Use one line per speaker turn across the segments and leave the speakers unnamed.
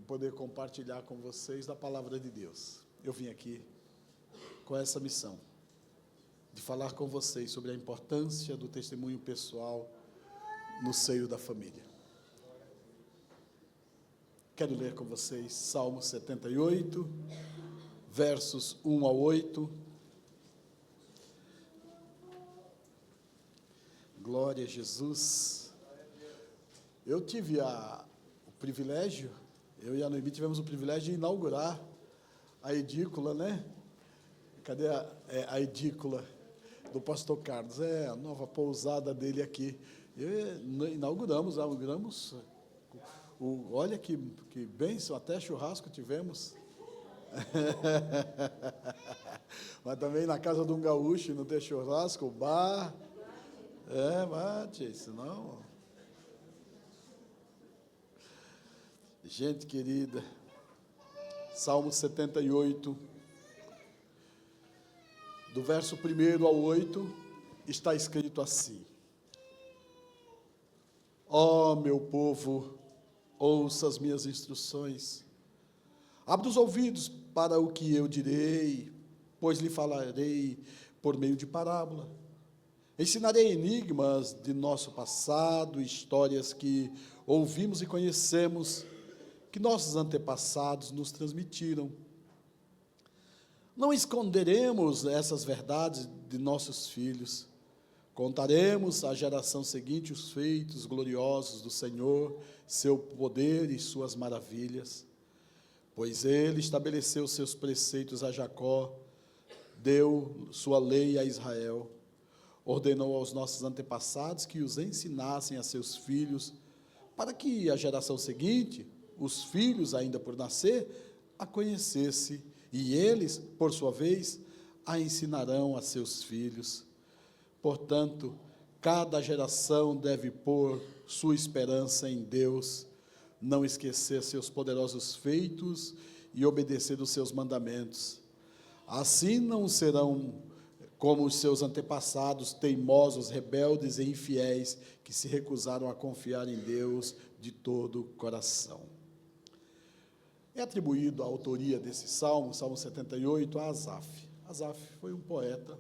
poder compartilhar com vocês da palavra de Deus. Eu vim aqui com essa missão, de falar com vocês sobre a importância do testemunho pessoal no seio da família. Quero ler com vocês Salmo 78, versos 1 ao 8. Glória a Jesus. Eu tive o privilégio, eu e a Noemi tivemos o privilégio de inaugurar a edícula, né? Cadê a edícula do pastor Carlos? É a nova pousada dele aqui. Inauguramos, olha que bênção, até churrasco tivemos. Mas também na casa de um gaúcho não tem churrasco, bar. Mate, senão... Gente querida, Salmo 78, do verso 1 ao 8, está escrito assim: Ó meu povo, ouça as minhas instruções, abra os ouvidos para o que eu direi, pois lhe falarei por meio de parábola. Ensinarei enigmas de nosso passado, histórias que ouvimos e conhecemos, que nossos antepassados nos transmitiram. Não esconderemos essas verdades de nossos filhos. Contaremos à geração seguinte os feitos gloriosos do Senhor, seu poder e suas maravilhas. Pois Ele estabeleceu seus preceitos a Jacó, deu sua lei a Israel, ordenou aos nossos antepassados que os ensinassem a seus filhos, para que a geração seguinte, os filhos ainda por nascer, a conhecesse, e eles, por sua vez, a ensinarão a seus filhos. Portanto, cada geração deve pôr sua esperança em Deus, não esquecer seus poderosos feitos e obedecer os seus mandamentos. Assim não serão como os seus antepassados, teimosos, rebeldes e infiéis, que se recusaram a confiar em Deus de todo o coração. É atribuído a autoria desse Salmo 78, a Asaf. Asaf foi um poeta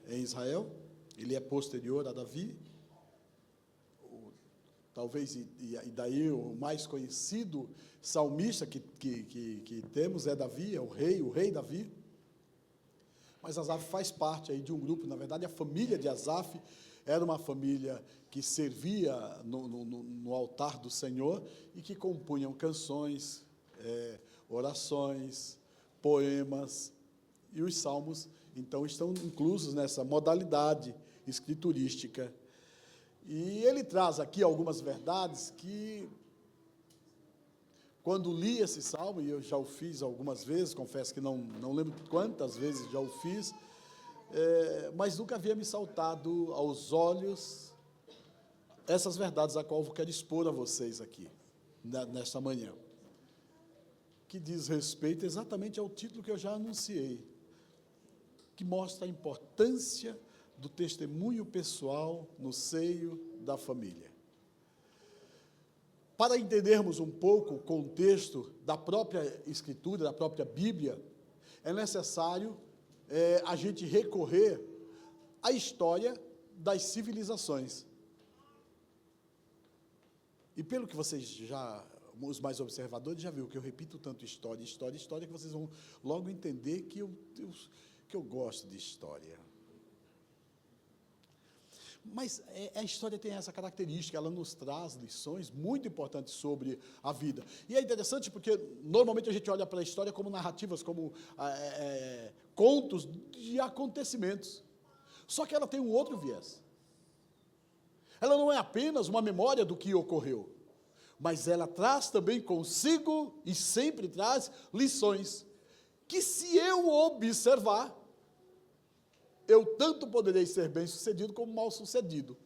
em Israel, ele é posterior a Davi, talvez, e daí o mais conhecido salmista que temos é Davi, é o rei Davi. Mas Asaf faz parte aí de um grupo, na verdade a família de Asaf era uma família que servia no altar do Senhor e que compunham canções, orações, poemas, e os salmos, então, estão inclusos nessa modalidade escriturística. E ele traz aqui algumas verdades que, quando li esse salmo, e eu já o fiz algumas vezes, confesso que não lembro quantas vezes já o fiz, mas nunca havia me saltado aos olhos essas verdades a qual eu quero expor a vocês aqui, nesta manhã, que diz respeito exatamente ao título que eu já anunciei, que mostra a importância do testemunho pessoal no seio da família. Para entendermos um pouco o contexto da própria Escritura, da própria Bíblia, é necessário a gente recorrer à história das civilizações. E pelo que vocês os mais observadores já viram, que eu repito tanto história, que vocês vão logo entender que eu gosto de história. Mas a história tem essa característica, ela nos traz lições muito importantes sobre a vida. E é interessante porque, normalmente, a gente olha para a história como narrativas, como contos de acontecimentos. Só que ela tem um outro viés. Ela não é apenas uma memória do que ocorreu, mas ela traz também consigo, e sempre traz, lições, que se eu observar, eu tanto poderei ser bem-sucedido como mal-sucedido.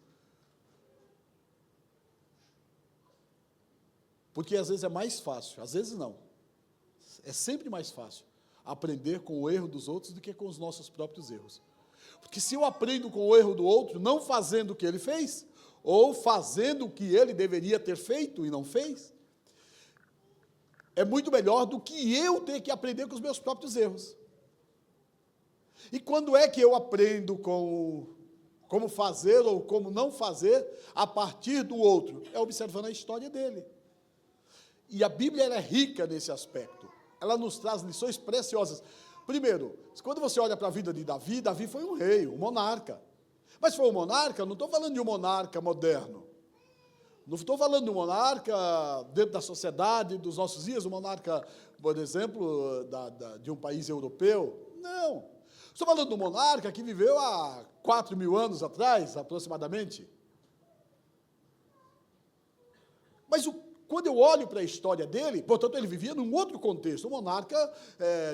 Porque às vezes é mais fácil, às vezes não, é sempre mais fácil aprender com o erro dos outros do que com os nossos próprios erros. Porque se eu aprendo com o erro do outro, não fazendo o que ele fez, ou fazendo o que ele deveria ter feito e não fez, é muito melhor do que eu ter que aprender com os meus próprios erros. E quando é que eu aprendo como fazer ou como não fazer a partir do outro? É observando a história dele. E a Bíblia ela é rica nesse aspecto. Ela nos traz lições preciosas. Primeiro, quando você olha para a vida de Davi, Davi foi um rei, um monarca. Mas foi um monarca, não estou falando de um monarca moderno. Não estou falando de um monarca dentro da sociedade dos nossos dias, um monarca, por exemplo, de um país europeu. Não. Estou falando de um monarca que viveu há 4.000 anos atrás, aproximadamente. Mas quando eu olho para a história dele, portanto, ele vivia num outro contexto, um monarca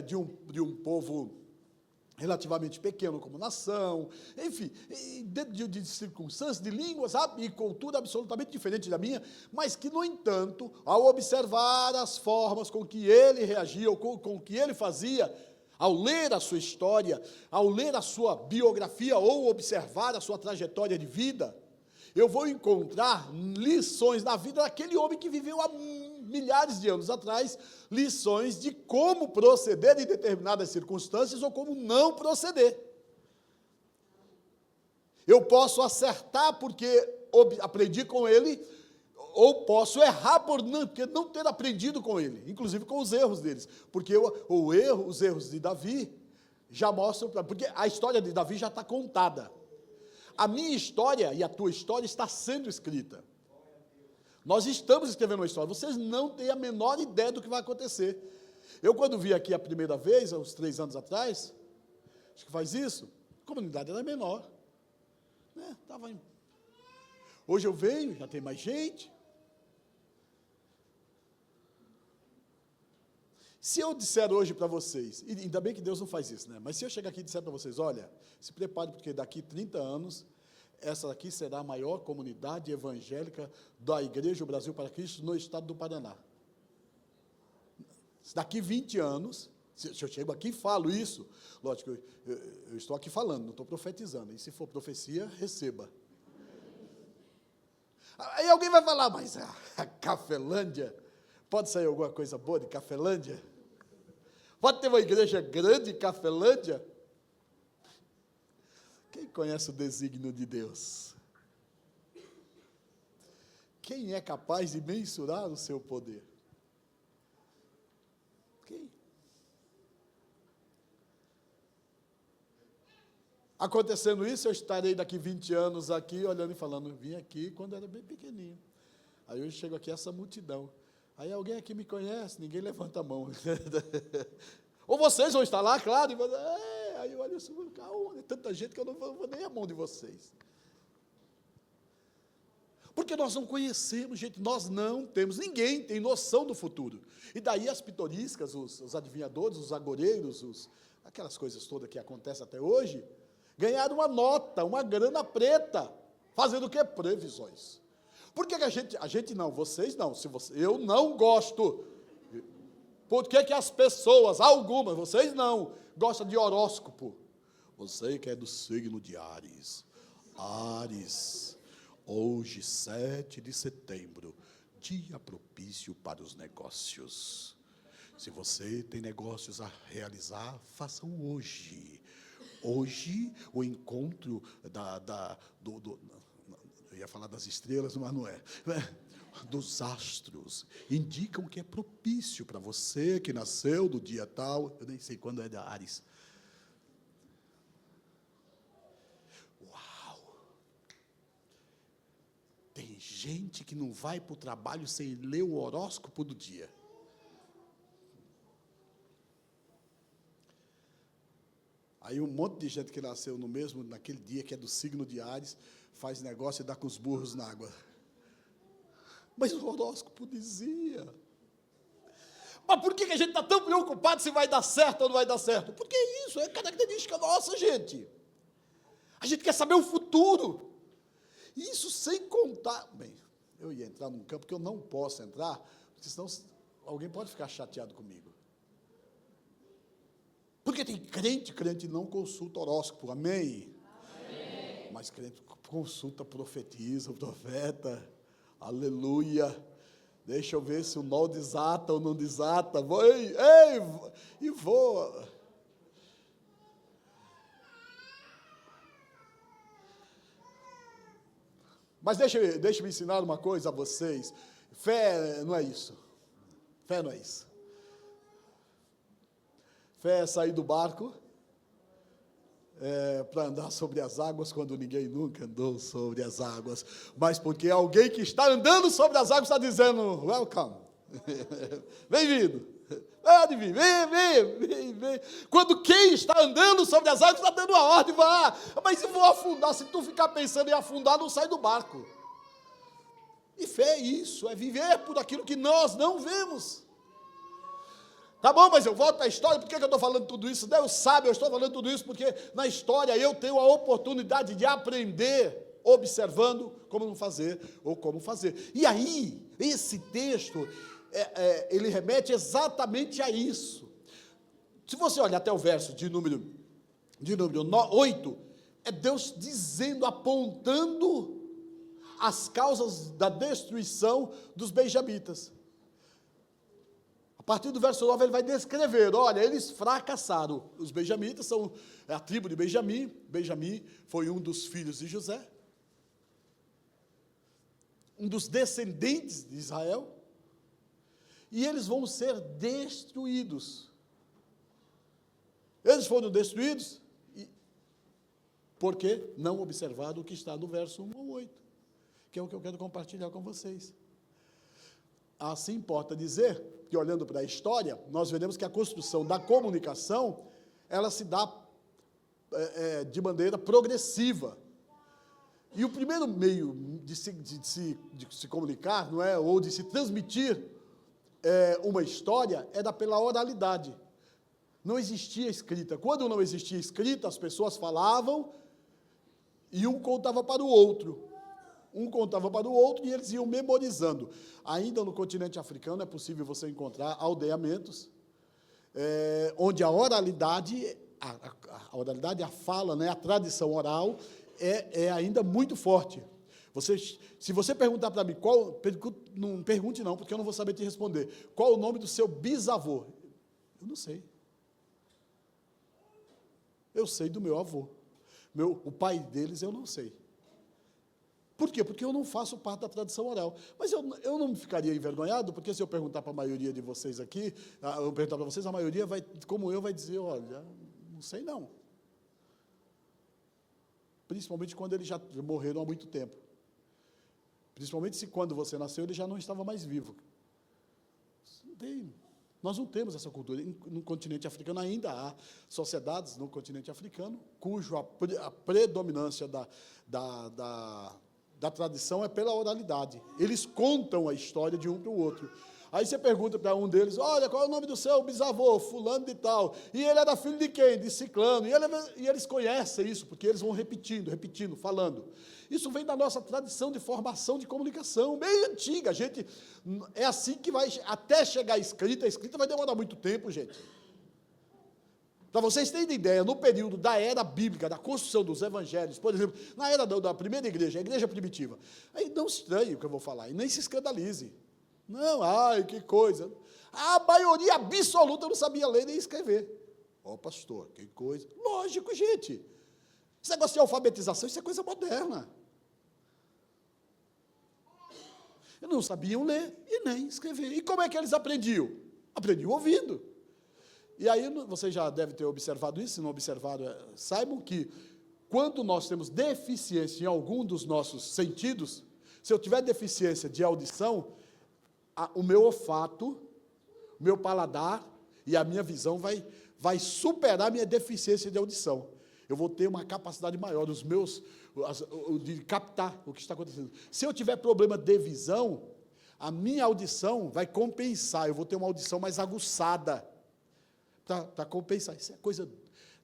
de um povo relativamente pequeno como nação, enfim, dentro de circunstâncias, de línguas e cultura absolutamente diferente da minha, mas que, no entanto, ao observar as formas com que ele reagia, ou com que ele fazia, ao ler a sua história, ao ler a sua biografia, ou observar a sua trajetória de vida, eu vou encontrar lições na vida daquele homem que viveu há milhares de anos atrás, lições de como proceder em determinadas circunstâncias ou como não proceder. Eu posso acertar porque aprendi com ele, ou posso errar porque não ter aprendido com ele, inclusive com os erros deles, porque os erros de Davi já mostram, porque a história de Davi já está contada. A minha história e a tua história está sendo escrita. Nós estamos escrevendo uma história. Vocês não têm a menor ideia do que vai acontecer. Eu, quando vi aqui a primeira vez, há uns 3 anos atrás, acho que faz isso, a comunidade era menor. Né? Hoje eu venho, já tem mais gente. Se eu disser hoje para vocês, e ainda bem que Deus não faz isso, né? Mas se eu chegar aqui e disser para vocês, olha, se prepare, porque daqui 30 anos, essa aqui será a maior comunidade evangélica da Igreja Brasil para Cristo no estado do Paraná. Daqui 20 anos, se eu chego aqui e falo isso, lógico, eu estou aqui falando, não estou profetizando, e se for profecia, receba. Aí alguém vai falar, mas a Cafelândia, pode sair alguma coisa boa de Cafelândia? Pode ter uma igreja grande em Cafelândia? Quem conhece o desígnio de Deus? Quem é capaz de mensurar o seu poder? Quem? Acontecendo isso, eu estarei daqui 20 anos aqui, olhando e falando, vim aqui quando era bem pequenininho. Aí eu chego aqui, essa multidão. Aí alguém aqui me conhece, ninguém levanta a mão. Ou vocês vão estar lá, claro, e vão dizer, aí eu olho assim, tanta gente que eu não vou nem a mão de vocês. Porque nós não conhecemos, gente, nós não temos, ninguém tem noção do futuro. E daí as pitoriscas, os adivinhadores, os agoreiros, aquelas coisas todas que acontecem até hoje, ganharam uma nota, uma grana preta, fazendo o quê? Previsões. Por que a gente não, vocês não, eu não gosto. Por que as pessoas, algumas, vocês não, gostam de horóscopo? Você que é do signo de Áries. Áries, hoje, 7 de setembro, dia propício para os negócios. Se você tem negócios a realizar, façam hoje. Hoje, o encontro eu ia falar das estrelas, mas não é, dos astros, indicam que é propício para você que nasceu do dia tal, eu nem sei quando é da Áries. Uau! Tem gente que não vai para o trabalho sem ler o horóscopo do dia. Aí um monte de gente que nasceu naquele dia, que é do signo de Áries, faz negócio e dá com os burros na água. Mas o horóscopo dizia. Mas por que a gente está tão preocupado se vai dar certo ou não vai dar certo? Porque isso é característica nossa, gente. A gente quer saber o futuro. Isso sem contar... Bem, eu ia entrar num campo que eu não posso entrar, porque senão alguém pode ficar chateado comigo. Porque tem crente não consulta horóscopo, amém? Amém. Mas crente consulta, profetiza, profeta, aleluia. Deixa eu ver se o nó desata ou não desata. Ei, e voa. Mas deixa eu ensinar uma coisa a vocês. Fé não é isso. Fé não é isso. Fé é sair do barco para andar sobre as águas quando ninguém nunca andou sobre as águas. Mas porque alguém que está andando sobre as águas está dizendo, welcome, bem-vindo, pode vir, vem. Quando quem está andando sobre as águas está dando a ordem, vá, mas se vou afundar, se tu ficar pensando em afundar, não sai do barco. E fé é isso, é viver por aquilo que nós não vemos. Tá bom, mas eu volto à história, por que eu estou falando tudo isso? Deus sabe, eu estou falando tudo isso porque na história eu tenho a oportunidade de aprender, observando como não fazer ou como fazer. E aí, esse texto, ele remete exatamente a isso. Se você olhar até o verso de número 8, é Deus dizendo, apontando as causas da destruição dos benjamitas. A partir do verso 9, ele vai descrever, olha, eles fracassaram. Os benjamitas são a tribo de Benjamim. Benjamim foi um dos filhos de José, um dos descendentes de Israel, e eles vão ser destruídos. Eles foram destruídos porque não observaram o que está no verso 1 ao 8, que é o que eu quero compartilhar com vocês. Assim importa dizer que, olhando para a história, nós veremos que a construção da comunicação, ela se dá de maneira progressiva. E o primeiro meio de se comunicar, não é, ou de se transmitir uma história, era pela oralidade. Não existia escrita. Quando não existia escrita, as pessoas falavam e um contava para o outro. Um contava para o outro e eles iam memorizando. Ainda no continente africano é possível você encontrar aldeamentos onde a oralidade, a fala, né, a tradição oral é ainda muito forte. Se você perguntar para mim, não pergunte não, porque eu não vou saber te responder. Qual o nome do seu bisavô? Eu não sei. Eu sei do meu avô. O pai deles eu não sei. Por quê? Porque eu não faço parte da tradição oral. Mas eu não ficaria envergonhado, porque se eu perguntar para a maioria de vocês aqui, eu perguntar para vocês, a maioria, como eu, vai dizer, olha, não sei não. Principalmente quando eles já morreram há muito tempo. Principalmente se quando você nasceu, ele já não estava mais vivo. Nós não temos essa cultura. No continente africano ainda há sociedades no continente africano, cujo a predominância da tradição é pela oralidade. Eles contam a história de um para o outro. Aí você pergunta para um deles, olha, qual é o nome do seu bisavô? Fulano de tal. E ele era filho de quem? De ciclano. E eles conhecem isso, porque eles vão repetindo, falando. Isso vem da nossa tradição de formação de comunicação, bem antiga. A gente, é assim que vai, até chegar a escrita vai demorar muito tempo, gente. Para vocês terem ideia, no período da era bíblica, da construção dos evangelhos, por exemplo, na era da primeira igreja, a igreja primitiva, aí não estranhe o que eu vou falar, e nem se escandalize. Não, ai, que coisa. A maioria absoluta não sabia ler nem escrever. Ó, pastor, que coisa. Lógico, gente. Esse negócio de alfabetização, isso é coisa moderna. Eles não sabiam ler e nem escrever. E como é que eles aprendiam? Aprendiam ouvindo. E aí, vocês já devem ter observado isso, se não observaram, saibam que, quando nós temos deficiência em algum dos nossos sentidos, se eu tiver deficiência de audição, o meu olfato, o meu paladar e a minha visão vai superar a minha deficiência de audição. Eu vou ter uma capacidade maior, de captar o que está acontecendo. Se eu tiver problema de visão, a minha audição vai compensar, eu vou ter uma audição mais aguçada, para compensar. Isso é coisa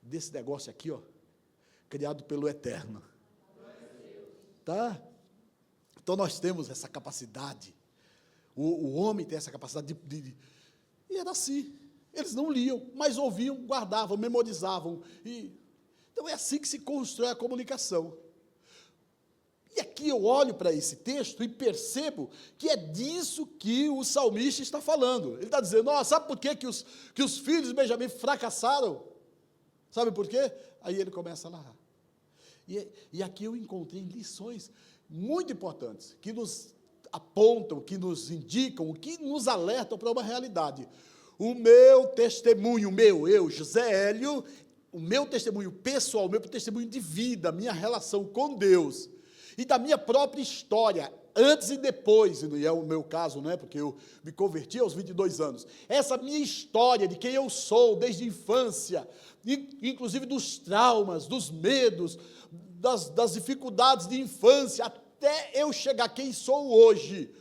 desse negócio aqui, ó, criado pelo Eterno. Tá? Então, nós temos essa capacidade. O homem tem essa capacidade e era assim. Eles não liam, mas ouviam, guardavam, memorizavam. Então, é assim que se constrói a comunicação. E aqui eu olho para esse texto e percebo que é disso que o salmista está falando. Ele está dizendo, sabe por que os filhos de Benjamim fracassaram? Sabe por quê? Aí ele começa a narrar. E aqui eu encontrei lições muito importantes, que nos apontam, que nos indicam, que nos alertam para uma realidade. O meu testemunho, eu, José Hélio, o meu testemunho pessoal, o meu testemunho de vida, minha relação com Deus, e da minha própria história, antes e depois, e é o meu caso, não é? Porque eu me converti aos 22 anos. Essa minha história de quem eu sou desde a infância, inclusive dos traumas, dos medos, das dificuldades de infância, até eu chegar quem sou hoje.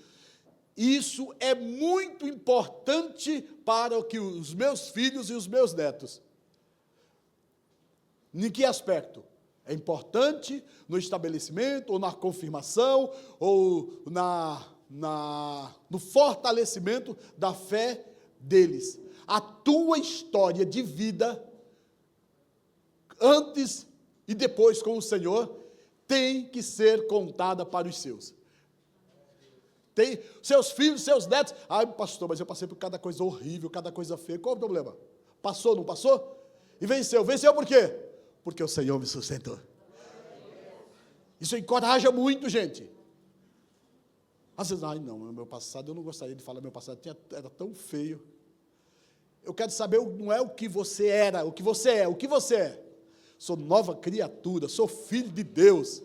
Isso é muito importante para que os meus filhos e os meus netos. Em que aspecto? É importante no estabelecimento, ou na confirmação, ou no fortalecimento da fé deles. A tua história de vida, antes e depois com o Senhor, tem que ser contada para os seus. Tem seus filhos, seus netos. Pastor, mas eu passei por cada coisa horrível, cada coisa feia. Qual o problema? Passou, não passou? E venceu. Venceu por quê? Porque o Senhor me sustentou. Isso encoraja muito, gente. Às vezes, não, meu passado, eu não gostaria de falar, meu passado era tão feio. Eu quero saber, não é o que você era, o que você é, o que você é. Sou nova criatura, sou filho de Deus,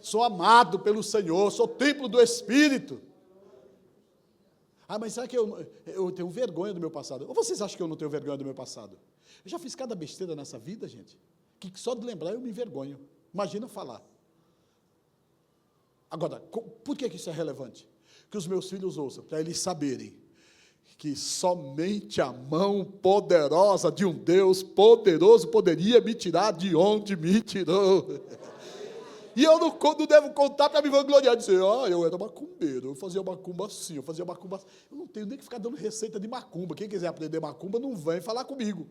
sou amado pelo Senhor, sou templo do Espírito. Mas será que eu tenho vergonha do meu passado? Ou vocês acham que eu não tenho vergonha do meu passado? Eu já fiz cada besteira nessa vida, gente, que só de lembrar eu me envergonho. Imagina falar. Agora, por que isso é relevante? Que os meus filhos ouçam, para eles saberem que somente a mão poderosa de um Deus poderoso poderia me tirar de onde me tirou. E eu não devo contar para me vangloriar, dizer, eu era macumbeiro, eu fazia macumba assim, eu fazia macumba assim. Eu não tenho nem que ficar dando receita de macumba. Quem quiser aprender macumba, não vem falar comigo.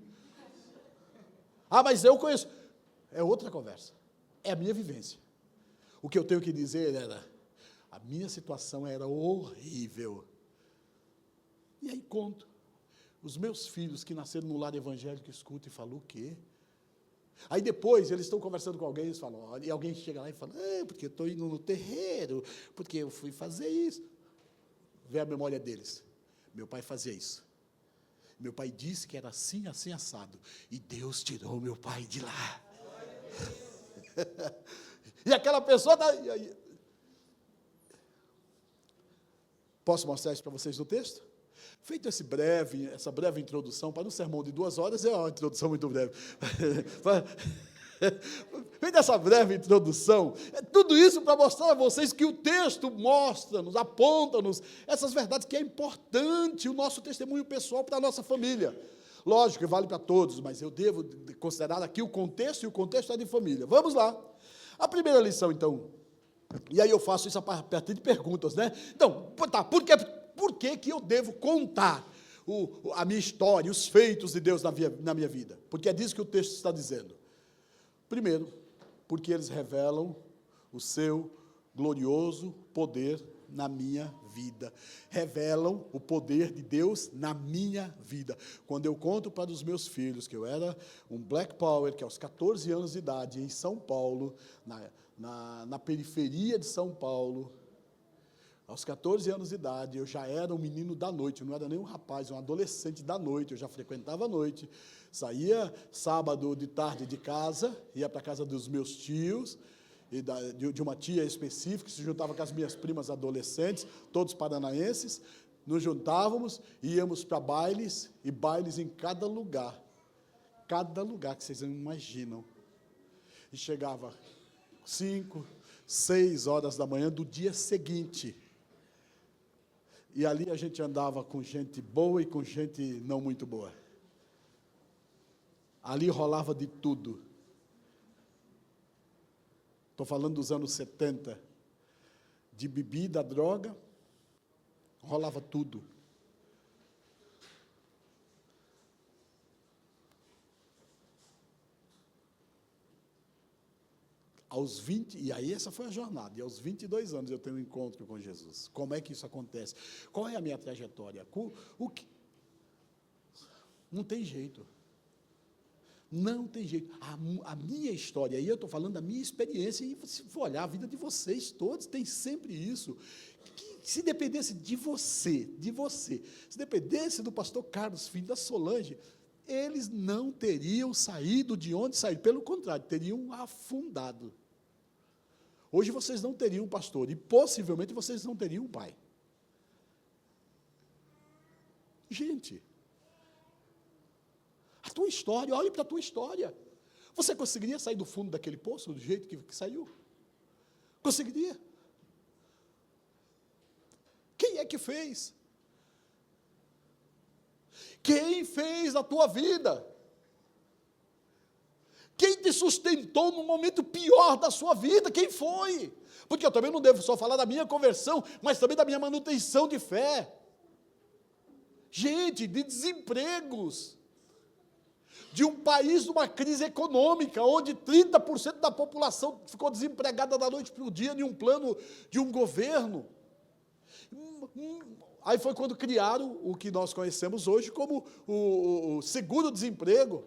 Mas eu conheço. É outra conversa. É a minha vivência. O que eu tenho que dizer a minha situação era horrível. E aí conto. Os meus filhos que nasceram no lar evangélico escutam e falam, o quê? Aí depois eles estão conversando com alguém, eles falam, e alguém chega lá e fala, porque eu estou indo no terreiro, porque eu fui fazer isso. Vê a memória deles. Meu pai fazia isso. Meu pai disse que era assim, assim, assado. E Deus tirou meu pai de lá. E aquela pessoa... Posso mostrar isso para vocês no texto? Feito essa breve introdução, para um sermão de 2 horas, é uma introdução muito breve. Feita essa breve introdução, tudo isso para mostrar a vocês que o texto mostra-nos, aponta-nos essas verdades que é importante o nosso testemunho pessoal para a nossa família. Lógico que vale para todos, mas eu devo considerar aqui o contexto, e o contexto é de família. Vamos lá. A primeira lição, então, e aí eu faço isso a partir de perguntas, né? Então, por que eu devo contar a minha história, os feitos de Deus na minha vida? Porque é disso que o texto está dizendo. Primeiro, porque eles revelam o seu glorioso poder na minha vida. Revelam o poder de Deus na minha vida. Quando eu conto para os meus filhos que eu era um Black Power, que aos 14 anos de idade, em São Paulo, na periferia de São Paulo, aos 14 anos de idade, eu já era um menino da noite, eu não era nem um rapaz, um adolescente da noite, eu já frequentava a noite, saía sábado de tarde de casa, ia para a casa dos meus tios, e de uma tia específica, que se juntava com as minhas primas adolescentes, todos paranaenses, nos juntávamos, íamos para bailes, e bailes em cada lugar que vocês não imaginam. E chegava 5, 6 horas da manhã do dia seguinte. E ali a gente andava com gente boa e com gente não muito boa. Ali rolava de tudo. Estou falando dos anos 70. De bebida, droga, rolava tudo. aos 20, e aí essa foi a jornada, e aos 22 anos eu tenho um encontro com Jesus. Como é que isso acontece? Qual é a minha trajetória? Não tem jeito. Não tem jeito. A minha história, aí eu estou falando da minha experiência, e se for olhar a vida de vocês todos, tem sempre isso. Que, se dependesse de você, se dependesse do pastor Carlos, filho da Solange, eles não teriam saído de onde saíram. Pelo contrário, teriam afundado. Hoje vocês não teriam um pastor, e possivelmente vocês não teriam um pai. Gente, a tua história, olhe para a tua história. Você conseguiria sair do fundo daquele poço do jeito que saiu? Conseguiria? Quem é que fez? Quem fez a tua vida? Quem te sustentou no momento pior da sua vida? Quem foi? Porque eu também não devo só falar da minha conversão, mas também da minha manutenção de fé. Gente, de desempregos, de um país numa crise econômica, onde 30% da população ficou desempregada da noite para o dia, em um plano de um governo. Aí foi quando criaram o que nós conhecemos hoje como o seguro-desemprego.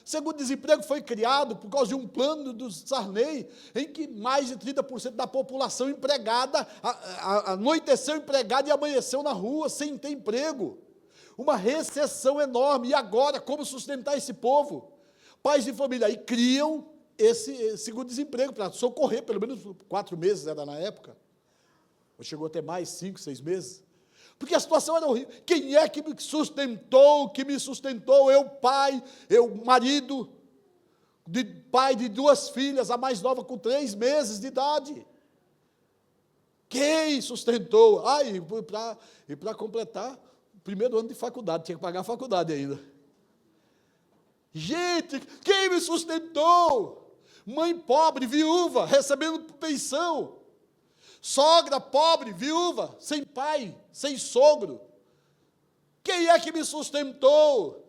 O seguro-desemprego foi criado por causa de um plano do Sarney, em que mais de 30% da população empregada, anoiteceu empregada e amanheceu na rua, sem ter emprego. Uma recessão enorme. E agora, como sustentar esse povo? Pais de família aí criam esse seguro-desemprego para socorrer, pelo menos 4 meses era na época. Ou chegou até mais, 5, 6 meses. Porque a situação era horrível. Quem é que me sustentou? Eu, pai, eu, marido, pai de 2 filhas, a mais nova com 3 meses de idade. Quem sustentou? E para completar, o primeiro ano de faculdade, tinha que pagar a faculdade ainda. Gente, quem me sustentou? Mãe pobre, viúva, recebendo pensão. Sogra pobre, viúva, sem pai, sem sogro. Quem é que me sustentou?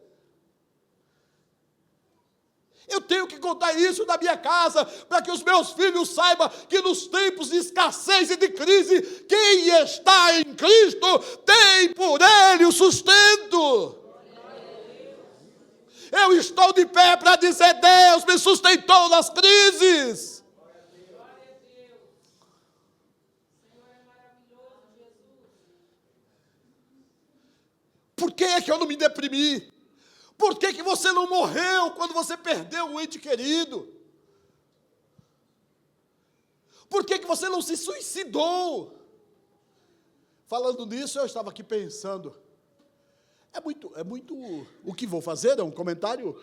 Eu tenho que contar isso na minha casa, para que os meus filhos saibam que nos tempos de escassez e de crise, quem está em Cristo tem por Ele o sustento. Eu estou de pé para dizer: Deus me sustentou nas crises. Por que é que eu não me deprimi? Por que você não morreu quando você perdeu um ente querido? Por que você não se suicidou? Falando nisso, eu estava aqui pensando, é muito, o que vou fazer é um comentário,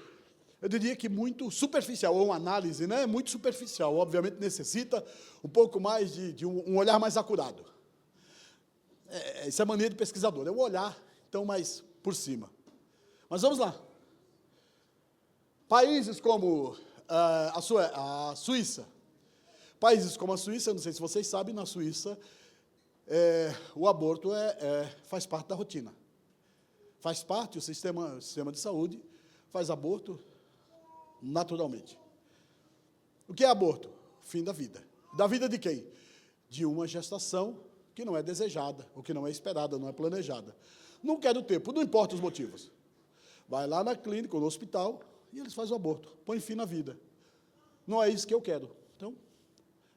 eu diria que muito superficial, ou uma análise, né? Muito superficial, obviamente necessita um pouco mais de um olhar mais acurado. Essa é a mania de pesquisador, é um olhar, então, mais por cima. Mas vamos lá. Países como a Suíça. Países como a Suíça, não sei se vocês sabem, na Suíça, o aborto faz parte da rotina. Faz parte, o sistema de saúde faz aborto naturalmente. O que é aborto? Fim da vida. Da vida de quem? De uma gestação que não é desejada, ou que não é esperada, não é planejada. Não quero ter, não importa os motivos. Vai lá na clínica ou no hospital e eles fazem o aborto, põe fim na vida. Não é isso que eu quero. Então,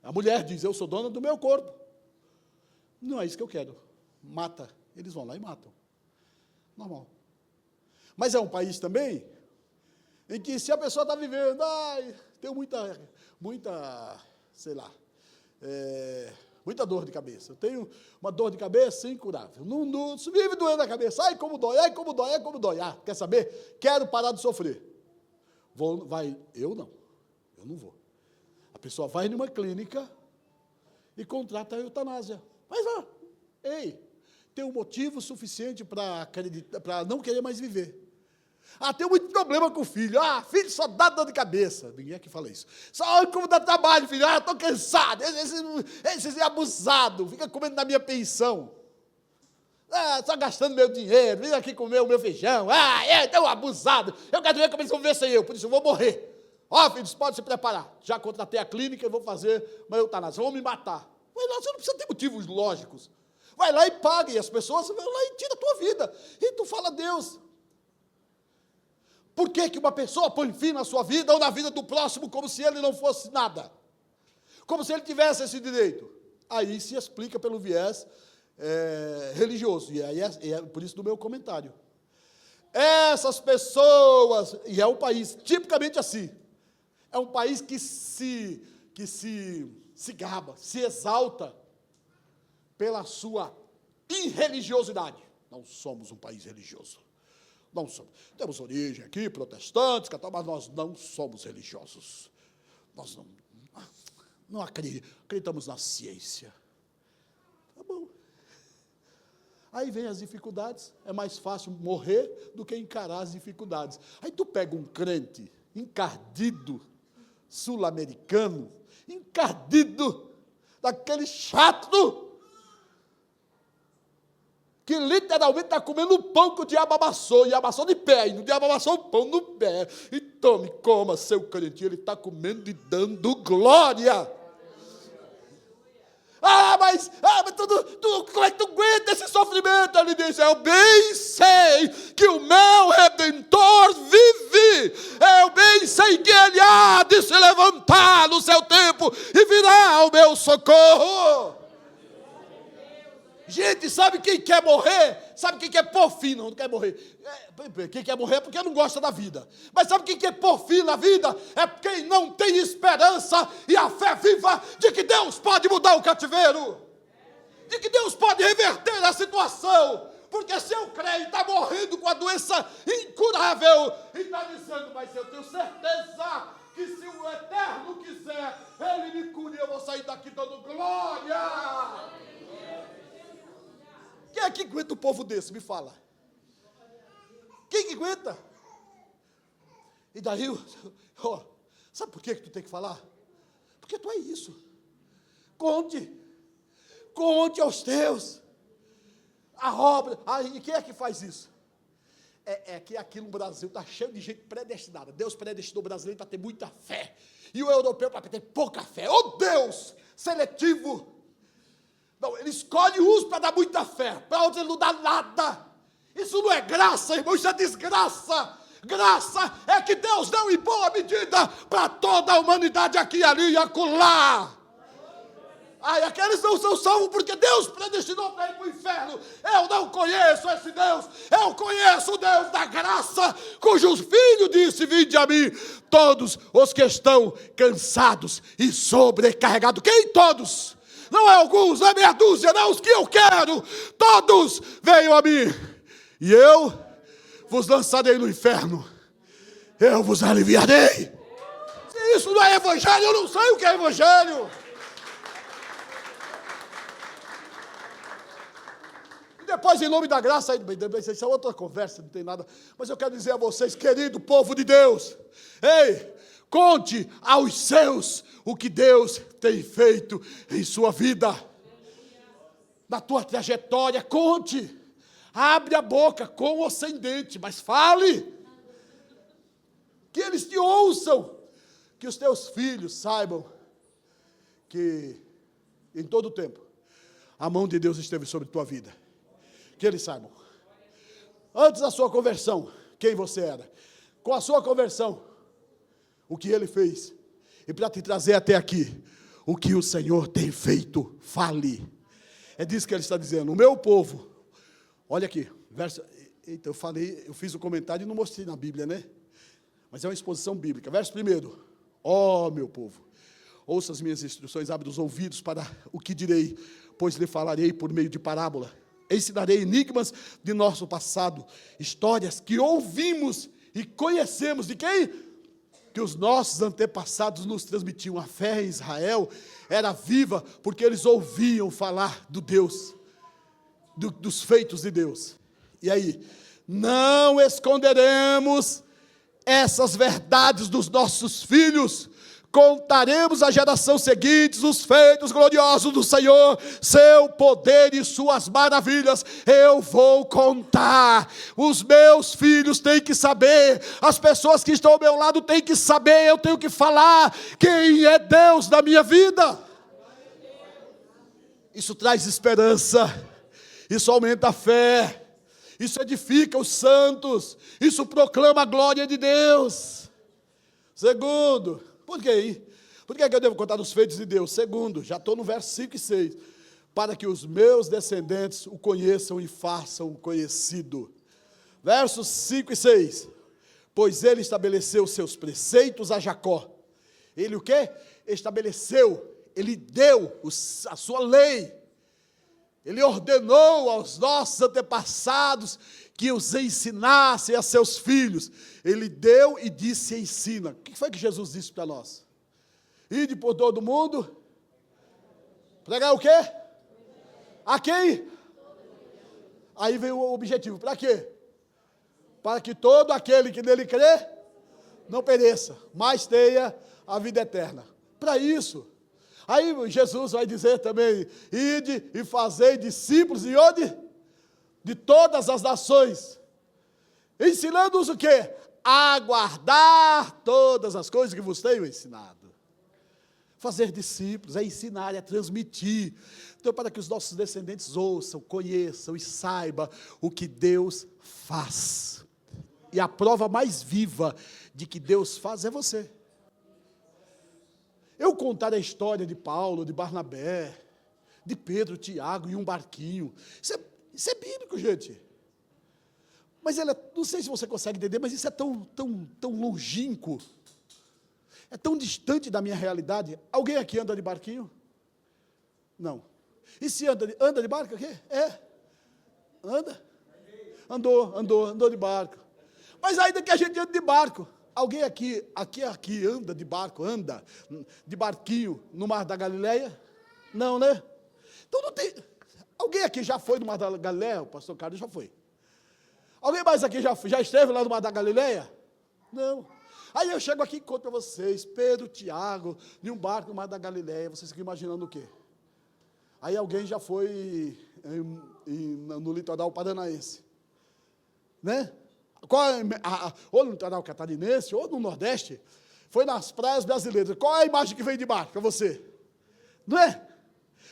a mulher diz: eu sou dona do meu corpo. Não é isso que eu quero. Mata. Eles vão lá e matam. Normal. Mas é um país também em que, se a pessoa está vivendo, tenho muita, sei lá, muita dor de cabeça. Eu tenho uma dor de cabeça incurável. Não vive doendo a cabeça. Ai, como dói, ai, como dói, ai, como dói. Quer saber? Quero parar de sofrer. Eu não vou. A pessoa vai numa clínica e contrata a eutanásia. Mas, tem um motivo suficiente para não querer mais viver. Tem muito problema com o filho. Filho só dá dor de cabeça. Ninguém aqui fala isso. Só como dá trabalho, filho. Estou cansado. Esse é abusado. Fica comendo na minha pensão. Só gastando meu dinheiro. Vem aqui comer o meu feijão. É tão abusado. Eu quero ver como eles vão ver sem eu. Por isso eu vou morrer. Ó, filhos, pode se preparar. Já contratei a clínica e vou fazer uma eutanásia. Vão me matar. Vai lá, você não precisa ter motivos lógicos. Vai lá e paga. E as pessoas vão lá e tira a tua vida. E tu fala a Deus. Por que uma pessoa põe fim na sua vida ou na vida do próximo como se ele não fosse nada? Como se ele tivesse esse direito? Aí se explica pelo viés religioso. E aí é por isso do meu comentário. Essas pessoas, e é um país tipicamente assim, é um país que se gaba, se exalta pela sua irreligiosidade. Não somos um país religioso. Não somos. Temos origem aqui, protestantes, católicos, mas nós não somos religiosos. Nós não acreditamos na ciência. Tá bom. Aí vem as dificuldades, é mais fácil morrer do que encarar as dificuldades. Aí tu pega um crente encardido, sul-americano, encardido, daquele chato, que literalmente está comendo o pão que o diabo amassou, e amassou de pé, e o diabo amassou o pão no pé, e tome, coma, seu crente, ele está comendo e dando glória. Mas como é que tu aguenta esse sofrimento? Ele disse, eu bem sei que o meu Redentor vive, eu bem sei que ele há de se levantar no seu tempo, e virá ao meu socorro. Gente, sabe quem quer morrer? Sabe quem quer pôr fim? Não quer morrer. Quem quer morrer é porque não gosta da vida. Mas sabe quem quer pôr fim na vida? É quem não tem esperança e a fé viva de que Deus pode mudar o cativeiro. De que Deus pode reverter a situação. Porque se eu creio, está morrendo com a doença incurável. E está dizendo, mas eu tenho certeza que se o Eterno quiser, Ele me cure e eu vou sair daqui dando glória. Quem é que aguenta um povo desse? Me fala. Quem que aguenta? E daí, sabe por que tu tem que falar? Porque tu é isso. Conte aos teus a obra. E quem é que faz isso? É que aqui no Brasil está cheio de gente predestinada. Deus predestinou o brasileiro para ter muita fé. E o europeu para ter pouca fé. Oh Deus, seletivo. Não, ele escolhe uns para dar muita fé, para outros ele não dá nada. Isso não é graça, irmão, isso é desgraça. Graça é que Deus deu em boa medida para toda a humanidade aqui, ali e acolá. Aqueles não são salvos porque Deus predestinou para ir para o inferno. Eu não conheço esse Deus. Eu conheço o Deus da graça, cujo Filho disse, vinde a mim, todos os que estão cansados e sobrecarregados. Quem todos? Não é alguns, não é meia dúzia, não, os que eu quero, todos venham a mim, e eu vos lançarei no inferno, eu vos aliviarei. Se isso não é evangelho, eu não sei o que é evangelho. E depois, em nome da graça, isso é outra conversa, não tem nada, mas eu quero dizer a vocês, querido povo de Deus, ei, conte aos seus o que Deus tem feito em sua vida. Na tua trajetória, conte. Abre a boca, com ou sem dente, mas fale. Que eles te ouçam. Que os teus filhos saibam que, em todo o tempo, a mão de Deus esteve sobre tua vida. Que eles saibam. Antes da sua conversão, quem você era. Com a sua conversão, o que Ele fez. E para te trazer até aqui, o que o Senhor tem feito, fale. É disso que Ele está dizendo. O meu povo, olha aqui, verso, eita, eu fiz o comentário e não mostrei na Bíblia, né? Mas é uma exposição bíblica. Verso 1, ó meu povo, ouça as minhas instruções, abre os ouvidos para o que direi, pois lhe falarei por meio de parábola. Ensinarei enigmas de nosso passado, histórias que ouvimos e conhecemos de quem? Que os nossos antepassados nos transmitiam. A fé em Israel era viva, porque eles ouviam falar do Deus, dos feitos de Deus. E aí, não esconderemos essas verdades dos nossos filhos, contaremos à geração seguinte os feitos gloriosos do Senhor, seu poder e suas maravilhas. Eu vou contar. Os meus filhos têm que saber, as pessoas que estão ao meu lado têm que saber, eu tenho que falar quem é Deus na minha vida. Isso traz esperança, isso aumenta a fé, isso edifica os santos, isso proclama a glória de Deus. Segundo, por quê? Por que eu devo contar os feitos de Deus? Segundo, já estou no verso 5 e 6. Para que os meus descendentes o conheçam e façam conhecido. Versos 5 e 6. Pois ele estabeleceu seus preceitos a Jacó. Ele o quê? Estabeleceu, ele deu a sua lei. Ele ordenou aos nossos antepassados que os ensinassem a seus filhos. Ele deu e disse: ensina. O que foi que Jesus disse para nós? Ide por todo mundo. Pregar o quê? A quem? Aí vem o objetivo. Para quê? Para que todo aquele que nele crê não pereça, mas tenha a vida eterna. Para isso. Aí Jesus vai dizer também: ide e fazei discípulos de onde? De todas as nações. Ensinando-os o quê? A guardar todas as coisas que vos tenho ensinado. Fazer discípulos é ensinar, é transmitir. Então, para que os nossos descendentes ouçam, conheçam e saibam o que Deus faz. E a prova mais viva de que Deus faz é você. Eu contar a história de Paulo, de Barnabé, de Pedro, Tiago e um barquinho. Isso é bíblico, gente. Mas não sei se você consegue entender, mas isso é tão longínquo. É tão distante da minha realidade. Alguém aqui anda de barquinho? Não. E se anda de barco aqui? Anda? Andou de barco. Mas ainda que a gente ande de barco, alguém aqui anda de barco, anda de barquinho no Mar da Galileia? Não, né? Então não tem. Alguém aqui já foi no Mar da Galileia? O pastor Carlos já foi. Alguém mais aqui já esteve lá no Mar da Galileia? Não. Aí eu chego aqui e conto para vocês, Pedro, Tiago, em um barco no Mar da Galileia, vocês ficam imaginando o quê? Aí alguém já foi no litoral paranaense, né? Ou no litoral catarinense, ou no Nordeste, foi nas praias brasileiras. Qual é a imagem que vem de mar para você? Não é?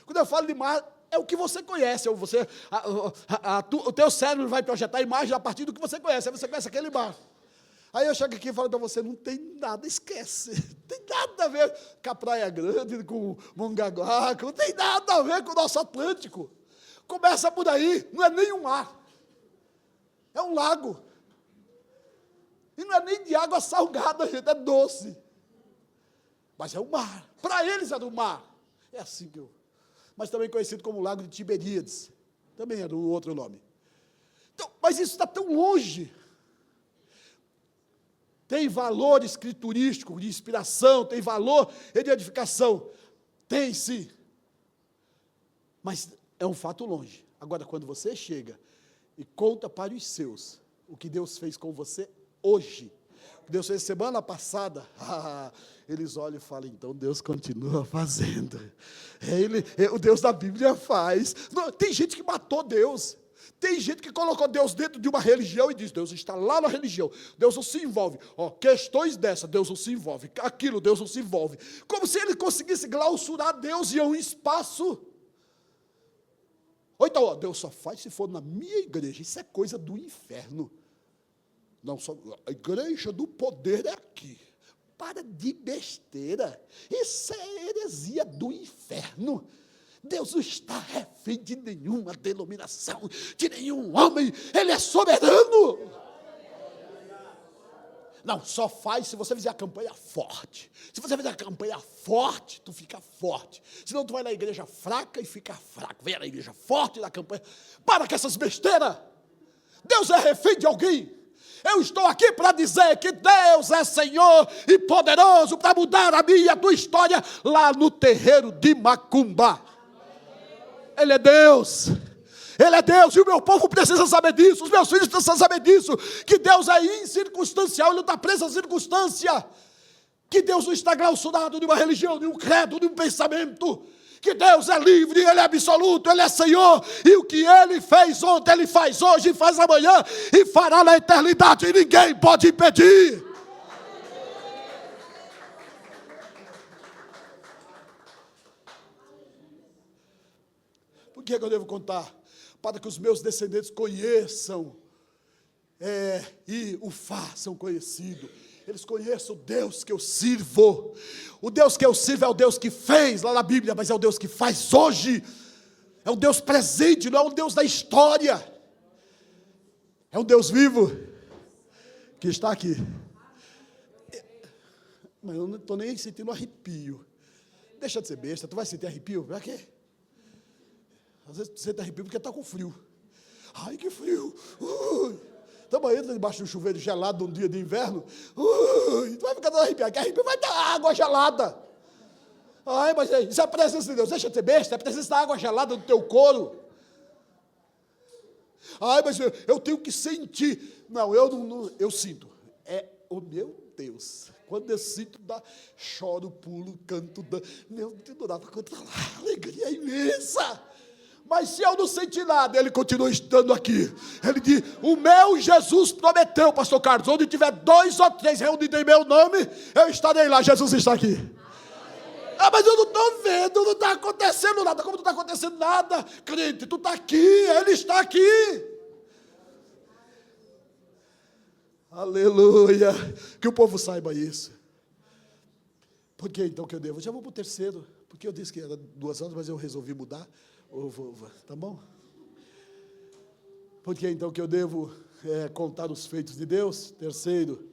Quando eu falo de mar, é o que você conhece. O teu cérebro vai projetar a imagem a partir do que você conhece. Aí você conhece aquele mar. Aí eu chego aqui e falo para você, não tem nada, esquece. Não tem nada a ver com a Praia Grande, com Mongaguá, não tem nada a ver com o nosso Atlântico. Começa por aí, não é nem um mar. É um lago. E não é nem de água salgada, gente, é doce. Mas é o mar. Para eles era o mar. É assim que eu... Mas também conhecido como o Lago de Tiberíades. Também era um outro nome. Então, mas isso está tão longe. Tem valor escriturístico, de inspiração, tem valor de edificação. Tem sim. Mas é um fato longe. Agora, quando você chega e conta para os seus o que Deus fez com você hoje, o que Deus fez semana passada, eles olham e falam, então Deus continua fazendo. O Deus da Bíblia faz. Não, tem gente que matou Deus. Tem gente que colocou Deus dentro de uma religião e diz, Deus está lá na religião, Deus não se envolve. Questões dessa, Deus não se envolve. Aquilo, Deus não se envolve. Como se ele conseguisse clausurar Deus em um espaço. Ou então, Deus só faz se for na minha igreja. Isso é coisa do inferno. Não, só a igreja do poder é aqui. Para de besteira. Isso é heresia do inferno. Deus não está refém de nenhuma denominação, de nenhum homem, Ele é soberano. Não, só faz se você fizer a campanha forte. Se você fizer a campanha forte, tu fica forte. Senão tu vai na igreja fraca e fica fraco. Vem na igreja forte da campanha. Para com essas besteiras. Deus é refém de alguém. Eu estou aqui para dizer que Deus é Senhor e poderoso para mudar a minha e a tua história lá no terreiro de Macumba. Ele é Deus, Ele é Deus, e o meu povo precisa saber disso, os meus filhos precisam saber disso, que Deus é incircunstancial, Ele não está preso à circunstância. que Deus não está clausurado de uma religião, de um credo, de um pensamento, que Deus é livre, Ele é absoluto, Ele é Senhor, e o que Ele fez ontem, Ele faz hoje, faz amanhã, e fará na eternidade, e ninguém pode impedir. Por que eu devo contar? Para que os meus descendentes conheçam e o façam conhecido. Eles conheçam o Deus que eu sirvo. O Deus que eu sirvo é o Deus que fez lá na Bíblia, mas é o Deus que faz hoje. É um Deus presente, não é um Deus da história. É um Deus vivo que está aqui. Mas eu não estou nem sentindo arrepio. Deixa de ser besta, tu vai sentir arrepio? Para quê? Às vezes tu sente arrepio porque está com frio. Ai, que frio! Estamos aí debaixo de um chuveiro gelado num dia de inverno. Tu vai ficar arrepiado, que arrepio vai dar água gelada. Ai, mas isso é a presença de Deus. Deixa de ser besta, é a presença da água gelada no teu couro. Ai, mas eu tenho que sentir. Não, eu sinto. É o meu Deus. Quando eu sinto, choro, pulo, canto, meu Deus, não dá para controlar. A alegria é imensa. Mas se eu não sentir nada, Ele continua estando aqui. Ele diz, o meu Jesus prometeu, pastor Carlos, onde tiver 2 ou 3 reunidos em meu nome, eu estarei lá, Jesus está aqui. Ah, mas eu não estou vendo, não está acontecendo nada. Como não está acontecendo nada, crente? Tu está aqui, Ele está aqui. Aleluia. Que o povo saiba isso. Por que então que eu devo? Já vou para o terceiro, porque eu disse que era 2 horas, mas eu resolvi mudar. Tá bom? Por que então que eu devo contar os feitos de Deus? Terceiro,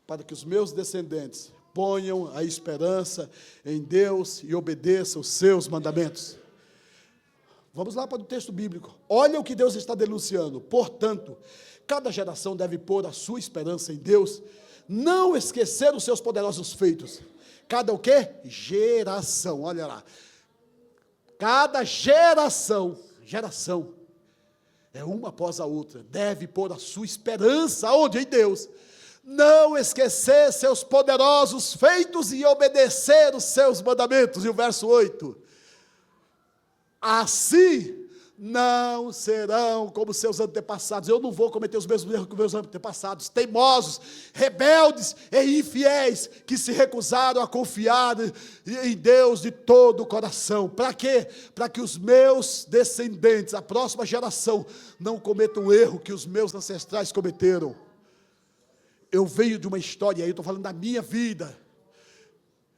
para que os meus descendentes ponham a esperança em Deus e obedeçam os seus mandamentos. Vamos lá para o texto bíblico. Olha o que Deus está denunciando. Portanto, cada geração deve pôr a sua esperança em Deus, não esquecer os seus poderosos feitos. Cada o quê? Geração, olha lá. Cada geração, é uma após a outra, deve pôr a sua esperança, onde? Em Deus. Não esquecer seus poderosos feitos e obedecer os seus mandamentos. E o verso 8. Assim não serão como seus antepassados. Eu não vou cometer os mesmos erros que meus antepassados, teimosos, rebeldes e infiéis, que se recusaram a confiar em Deus de todo o coração. Para quê? Para que os meus descendentes, a próxima geração, não cometam o erro que os meus ancestrais cometeram. Eu venho de uma história, aí eu estou falando da minha vida.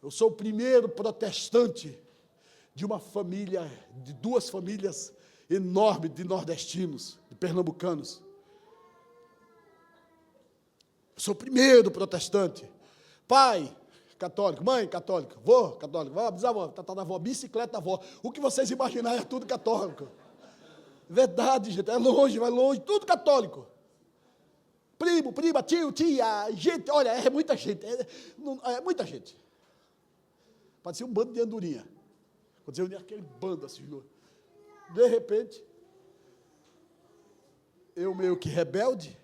Eu sou o primeiro protestante de uma família, de 2 famílias enorme de nordestinos, de pernambucanos. Eu sou o primeiro protestante. Pai católico, mãe católica, avô católico, bisavó, tataravó, bicicleta avó. O que vocês imaginarem é tudo católico. Verdade, gente, é longe, vai longe, tudo católico. Primo, prima, tio, tia, gente, olha, é muita gente, é muita gente. Pode ser um bando de andorinha. Quando você unir aquele bando assim, de repente, eu meio que rebelde,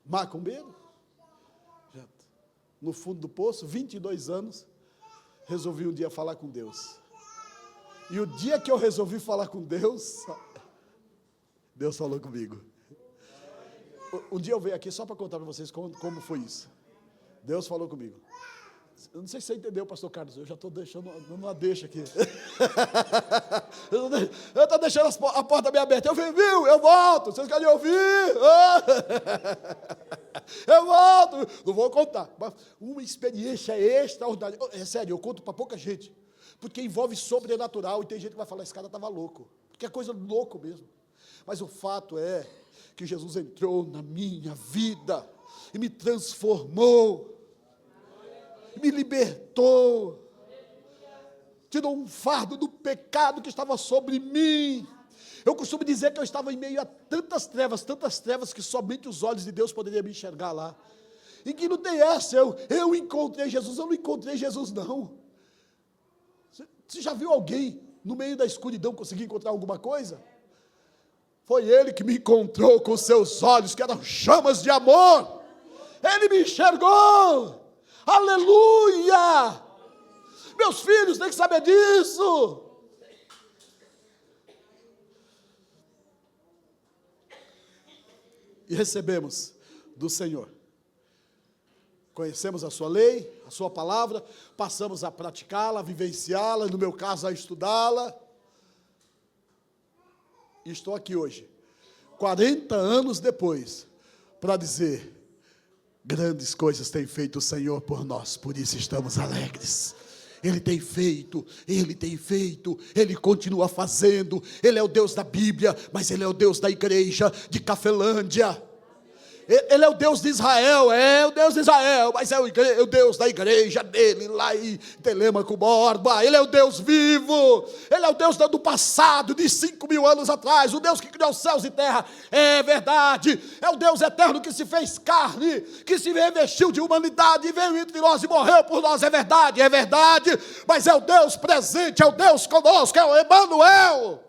macumbeiro, no fundo do poço, 22 anos, resolvi um dia falar com Deus. E o dia que eu resolvi falar com Deus, Deus falou comigo. Um dia eu veio aqui só para contar para vocês como foi isso. Deus falou comigo. Eu não sei se você entendeu, pastor Carlos, eu já estou deixando uma deixa aqui. Eu estou deixando a porta bem aberta. Eu venho, viu? Eu volto. Vocês querem ouvir? Eu volto. Não vou contar. Mas uma experiência extraordinária. É sério, eu conto para pouca gente. Porque envolve sobrenatural. E tem gente que vai falar, esse cara estava louco. Porque é coisa louco mesmo. Mas o fato é que Jesus entrou na minha vida e me transformou. Me libertou, tirou um fardo do pecado que estava sobre mim. Eu costumo dizer que eu estava em meio a tantas trevas que somente os olhos de Deus poderiam me enxergar lá. E que não tem essa, eu encontrei Jesus, eu não encontrei Jesus não. Você já viu alguém no meio da escuridão conseguir encontrar alguma coisa? Foi Ele que me encontrou com seus olhos, que eram chamas de amor. Ele me enxergou. Aleluia! Meus filhos têm que saber disso. E recebemos do Senhor. Conhecemos a sua lei, a sua palavra, passamos a praticá-la, a vivenciá-la, no meu caso a estudá-la. E estou aqui hoje, 40 anos depois, para dizer, grandes coisas tem feito o Senhor por nós, por isso estamos alegres. Ele tem feito, Ele continua fazendo. Ele é o Deus da Bíblia, mas Ele é o Deus da igreja de Cafelândia. Ele é o Deus de Israel, mas é o Deus da igreja dele, lá em Telêmaco Borba. Ele é o Deus vivo, Ele é o Deus do passado, de 5.000 anos atrás, o Deus que criou céus e terra, é verdade. É o Deus eterno que se fez carne, que se revestiu de humanidade, e veio entre nós e morreu por nós, é verdade, mas é o Deus presente, é o Deus conosco, é o Emanuel,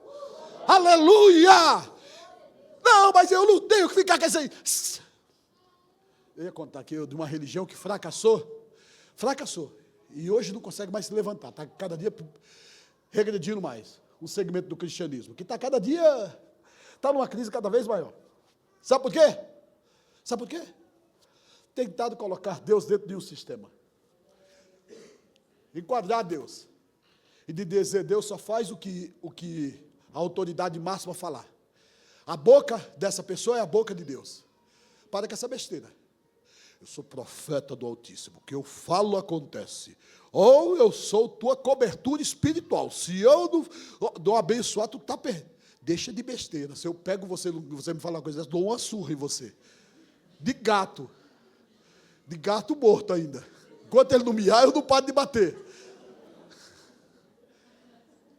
aleluia. Não, mas eu não tenho que ficar com esse... Eu ia contar aqui de uma religião que fracassou, e hoje não consegue mais se levantar, está cada dia regredindo mais, um segmento do cristianismo, que está cada dia, está numa crise cada vez maior. Sabe por quê? Tentado colocar Deus dentro de um sistema, enquadrar Deus, e de dizer, Deus só faz o que a autoridade máxima falar. A boca dessa pessoa é a boca de Deus. Para com essa besteira. Eu sou profeta do Altíssimo, o que eu falo acontece. Ou eu sou tua cobertura espiritual. Se eu não abençoar, tu está perdendo. Deixa de besteira. Se eu pego você me falar uma coisa dessa, dou uma surra em você. De gato morto ainda. Enquanto ele não miar, eu não paro de bater.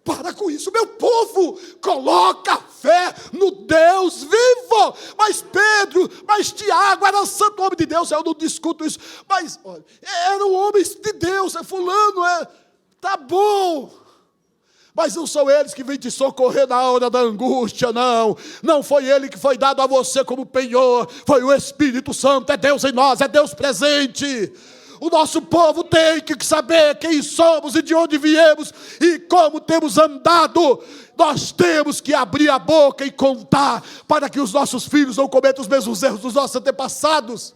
Para com isso, meu povo, coloca fé no Deus vivo. Mas Pedro, Tiago, era santo homem de Deus, eu não discuto isso, mas olha, eram homens de Deus, fulano, tá bom, mas não são eles que vêm te socorrer na hora da angústia, não foi ele que foi dado a você como penhor, foi o Espírito Santo, é Deus em nós, é Deus presente. O nosso povo tem que saber quem somos e de onde viemos e como temos andado. Nós temos que abrir a boca e contar para que os nossos filhos não cometam os mesmos erros dos nossos antepassados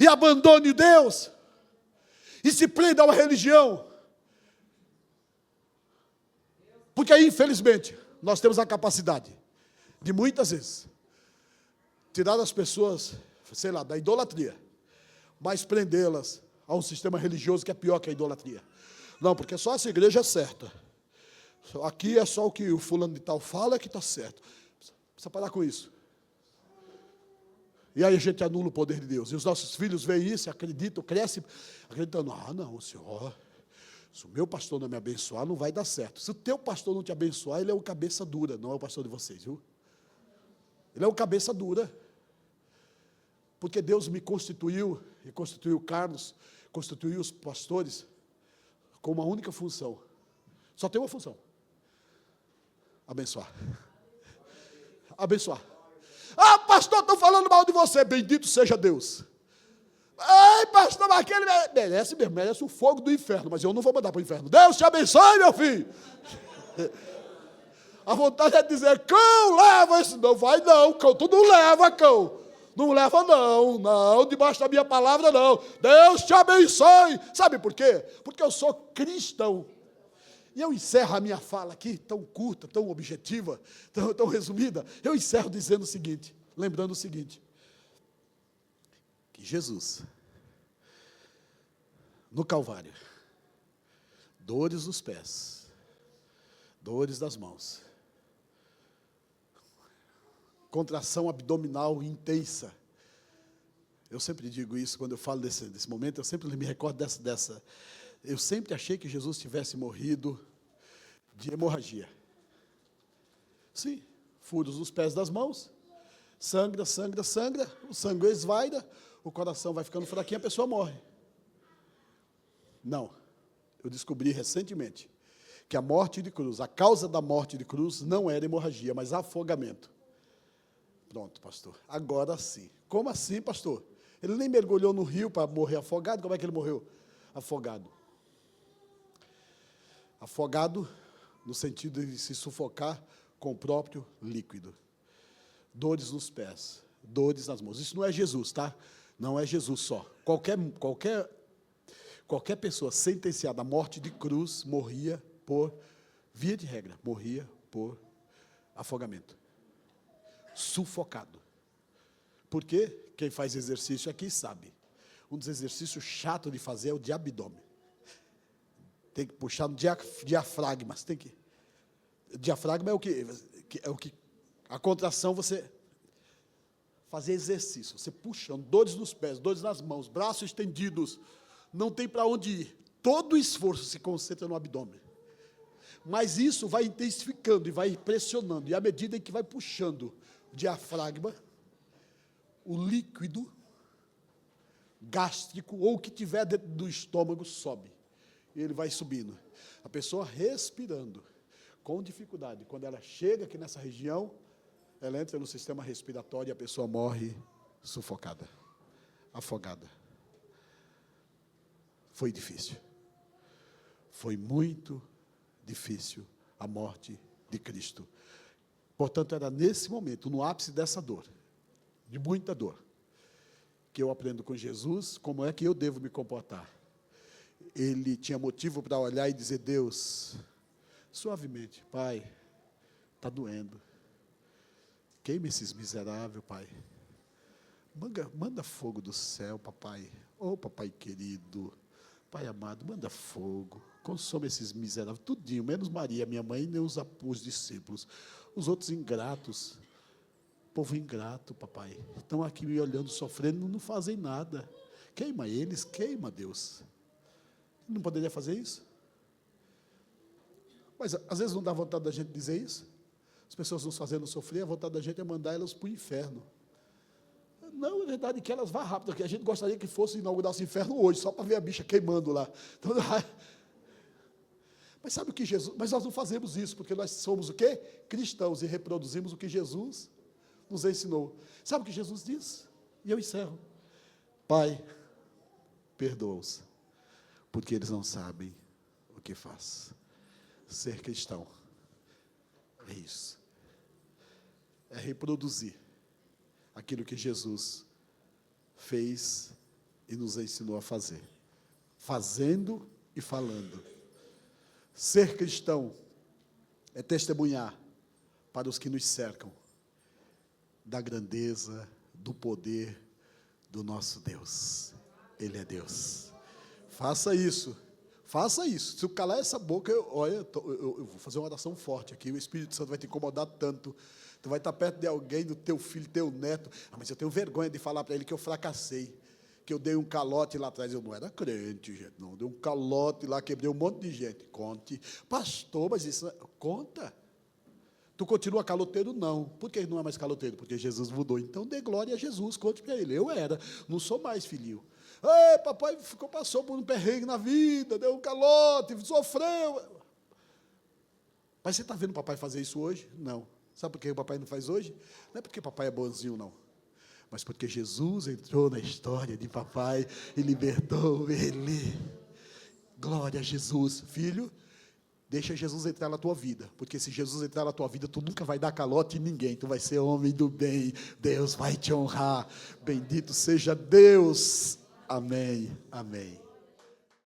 e abandonem Deus e se prendam a uma religião. Porque aí, infelizmente, nós temos a capacidade de muitas vezes tirar as pessoas, sei lá, da idolatria, mas prendê-las a um sistema religioso que é pior que a idolatria. Não, porque só essa igreja é certa. Aqui é só o que o fulano de tal fala que está certo. Precisa parar com isso. E aí a gente anula o poder de Deus. E os nossos filhos veem isso, acreditam, crescem, acreditando, não, Senhor, se o meu pastor não me abençoar, não vai dar certo. Se o teu pastor não te abençoar, ele é um cabeça dura, não é o pastor de vocês, viu? Ele é um cabeça dura. Porque Deus me constituiu, e constituiu Carlos, constituiu os pastores, com uma única função. Só tem uma função. Abençoar. Abençoar. Pastor, estão falando mal de você. Bendito seja Deus. Ai, pastor, mas aquele merece mesmo, merece o fogo do inferno, mas eu não vou mandar para o inferno. Deus te abençoe, meu filho. A vontade é dizer, cão, leva esse. Não vai não, cão, tu não leva, cão. Não leva não, debaixo da minha palavra não. Deus te abençoe. Sabe por quê? Porque eu sou cristão. E eu encerro a minha fala aqui, tão curta, tão objetiva, tão resumida. Eu encerro dizendo o seguinte, lembrando o seguinte. Que Jesus, no Calvário, dores nos pés, dores das mãos, contração abdominal intensa. Eu sempre digo isso, quando eu falo desse momento, eu sempre me recordo dessa. Eu sempre achei que Jesus tivesse morrido de hemorragia. Sim, furos nos pés das mãos, sangra, o sangue esvaira, o coração vai ficando fraquinho, a pessoa morre. Não, eu descobri recentemente que a morte de cruz, a causa da morte de cruz não era hemorragia, mas afogamento. Pronto, pastor. Agora sim. Como assim, pastor? Ele nem mergulhou no rio para morrer afogado. Como é que ele morreu? Afogado. Afogado no sentido de se sufocar com o próprio líquido. Dores nos pés, dores nas mãos. Isso não é Jesus, tá? Não é Jesus só. Qualquer pessoa sentenciada à morte de cruz morria por, via de regra, morria por afogamento. Sufocado. Por quê? Quem faz exercício aqui sabe. Um dos exercícios chatos de fazer é o de abdômen. Tem que puxar no diafragma. Diafragma é o que a contração, você fazer exercício. Você puxando, dores nos pés, dores nas mãos, braços estendidos. Não tem para onde ir. Todo o esforço se concentra no abdômen. Mas isso vai intensificando e vai pressionando. E à medida em que vai puxando o diafragma, o líquido gástrico, ou o que tiver dentro do estômago, sobe. E ele vai subindo. A pessoa respirando, com dificuldade. Quando ela chega aqui nessa região, ela entra no sistema respiratório e a pessoa morre sufocada, afogada. Foi difícil. Foi muito difícil a morte de Cristo. Portanto, era nesse momento, no ápice dessa dor, de muita dor, que eu aprendo com Jesus como é que eu devo me comportar. Ele tinha motivo para olhar e dizer: Deus, suavemente, Pai, está doendo. Queima esses miseráveis, Pai. Manda fogo do céu, papai. Oh, papai querido, Pai amado, manda fogo. Consome esses miseráveis, tudinho, menos Maria, minha mãe, nem os discípulos. Os outros ingratos, povo ingrato, papai, estão aqui me olhando, sofrendo, não fazem nada. Queima eles, queima, Deus. Não poderia fazer isso? Mas às vezes não dá vontade da gente dizer isso. As pessoas nos fazendo sofrer, a vontade da gente é mandar elas para o inferno. Não, é verdade que elas vão rápido, que a gente gostaria que fosse inaugurar esse inferno hoje, só para ver a bicha queimando lá. Então, mas sabe o que Jesus... Mas nós não fazemos isso, porque nós somos o quê? Cristãos, e reproduzimos o que Jesus nos ensinou. Sabe o que Jesus diz? E eu encerro. Pai, perdoa-os, porque eles não sabem o que faz. Ser cristão é isso. É reproduzir aquilo que Jesus fez e nos ensinou a fazer. Fazendo e falando. Ser cristão é testemunhar para os que nos cercam da grandeza, do poder do nosso Deus. Ele é Deus. Faça isso. Faça isso. Se eu calar essa boca, eu vou fazer uma oração forte aqui. O Espírito Santo vai te incomodar tanto. Tu vai estar perto de alguém, do teu filho, teu neto. Mas eu tenho vergonha de falar para ele que eu fracassei. Que eu dei um calote lá atrás. Eu não era crente, gente. Não, dei um calote lá, quebrei um monte de gente. Conte. Pastor, mas isso... Conta. Tu continua caloteiro? Não. Por que não é mais caloteiro? Porque Jesus mudou. Então, dê glória a Jesus. Conte para ele. Eu era. Não sou mais, filhinho. Ei, papai passou por um perrengue na vida, deu um calote, sofreu. Mas você está vendo o papai fazer isso hoje? Não. Sabe por que o papai não faz hoje? Não é porque o papai é bonzinho, não. Mas porque Jesus entrou na história de papai e libertou ele. Glória a Jesus. Filho, deixa Jesus entrar na tua vida. Porque se Jesus entrar na tua vida, tu nunca vai dar calote em ninguém. Tu vai ser homem do bem. Deus vai te honrar. Bendito seja Deus. Amém, amém.